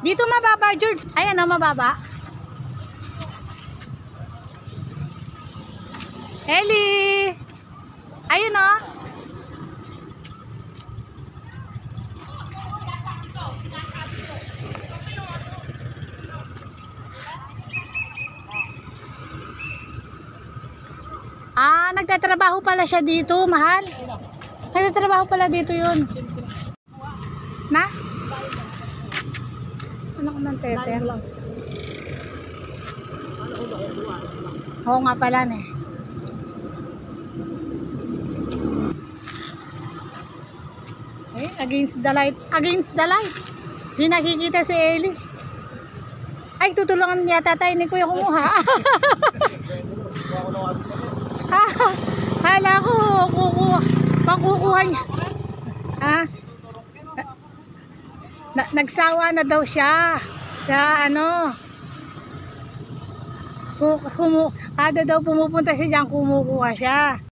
Dito mababa, George. Ayan o, mababa. Ellie! Ayun o. Nagtatrabaho pala siya dito, mahal. Nagtatrabaho pala dito yun. Na? Ano ko ng tether? Oo nga pala, ne. Against the light. Against the light. Di nakikita si Ellie. Ay, tutulungan yata tayo ni Kuya kumuha. Hala ko, pangkukuha niya. Nagsawa na daw siya. Sa ano. Kada daw pumupunta siya diyan, kumukuha siya.